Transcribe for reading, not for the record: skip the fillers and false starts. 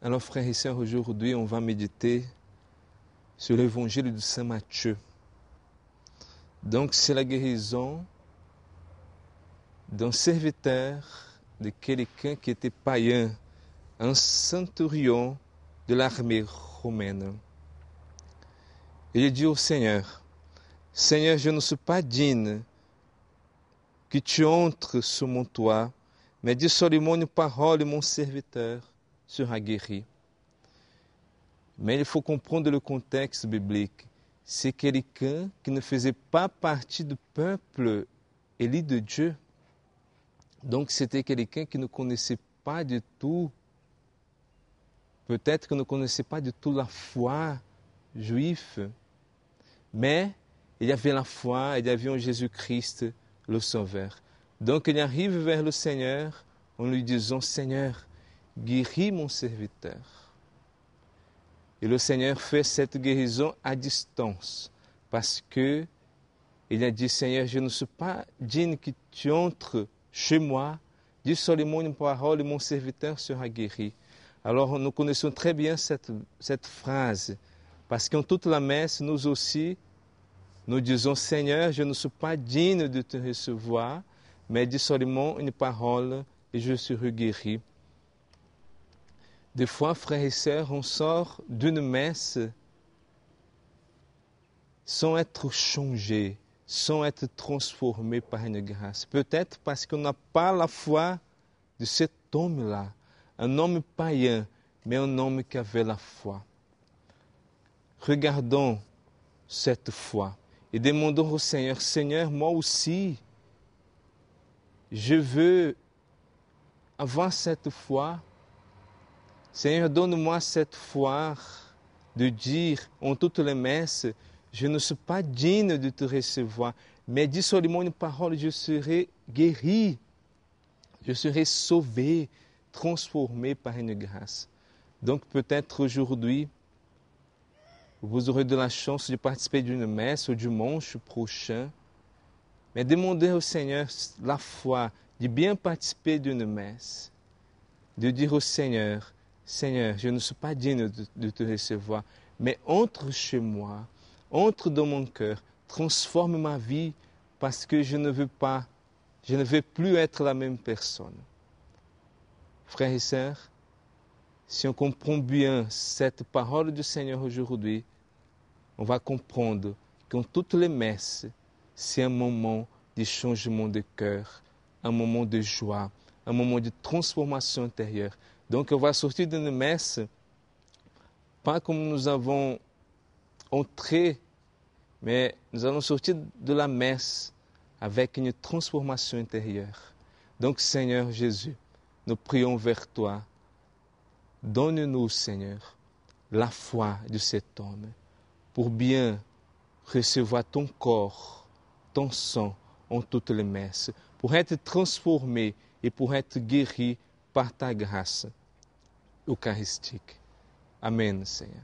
Alors, frères et sœurs, aujourd'hui, on va méditer sur l'évangile de Saint Matthieu. Donc, c'est la guérison d'un serviteur de quelqu'un qui était païen, un centurion de l'armée romaine. Il dit au Seigneur, « Seigneur, je ne suis pas digne que tu entres sous mon toit, mais dis seulement une parole et mon serviteur sera guéri. » Mais il faut comprendre le contexte biblique. C'est quelqu'un qui ne faisait pas partie du peuple élu de Dieu. Donc c'était quelqu'un qui ne connaissait pas du tout, peut-être qu'il ne connaissait pas du tout la foi juive, mais il y avait la foi, il y avait en Jésus-Christ le Sauveur. Donc il arrive vers le Seigneur en lui disant, « Seigneur, guéris mon serviteur. » Et le Seigneur fait cette guérison à distance, parce que il a dit, « Seigneur, je ne suis pas digne que tu entres chez moi, dis seulement une parole et mon serviteur sera guéri. » Alors nous connaissons très bien cette phrase, parce qu'en toute la messe, nous aussi, nous disons, « Seigneur, je ne suis pas digne de te recevoir, mais dis seulement une parole et je serai guéri. » Des fois, frères et sœurs, on sort d'une messe sans être changé, sans être transformé par une grâce. Peut-être parce qu'on n'a pas la foi de cet homme-là, un homme païen, mais un homme qui avait la foi. Regardons cette foi et demandons au Seigneur, « Seigneur, moi aussi, je veux avoir cette foi. Seigneur, donne-moi cette foi de dire en toutes les messes, je ne suis pas digne de te recevoir, mais dis seulement une parole, je serai guéri, je serai sauvé, transformé par une grâce. » Donc peut-être aujourd'hui, vous aurez de la chance de participer d'une messe ou du dimanche prochain, mais demandez au Seigneur la foi de bien participer d'une messe, de dire au Seigneur, « Seigneur, je ne suis pas digne de te recevoir, mais entre chez moi, entre dans mon cœur, transforme ma vie parce que je ne veux plus être la même personne. » Frères et sœurs, si on comprend bien cette parole du Seigneur aujourd'hui, on va comprendre qu'en toutes les messes, c'est un moment de changement de cœur, un moment de joie, un moment de transformation intérieure. Donc on va sortir d'une messe, pas comme nous avons entré, mais nous allons sortir de la messe avec une transformation intérieure. Donc Seigneur Jésus, nous prions vers toi. Donne-nous, Seigneur, la foi de cet homme pour bien recevoir ton corps, ton sang en toutes les messes, pour être transformé et pour être guéri par ta grâce eucharistique. Amen, Seigneur.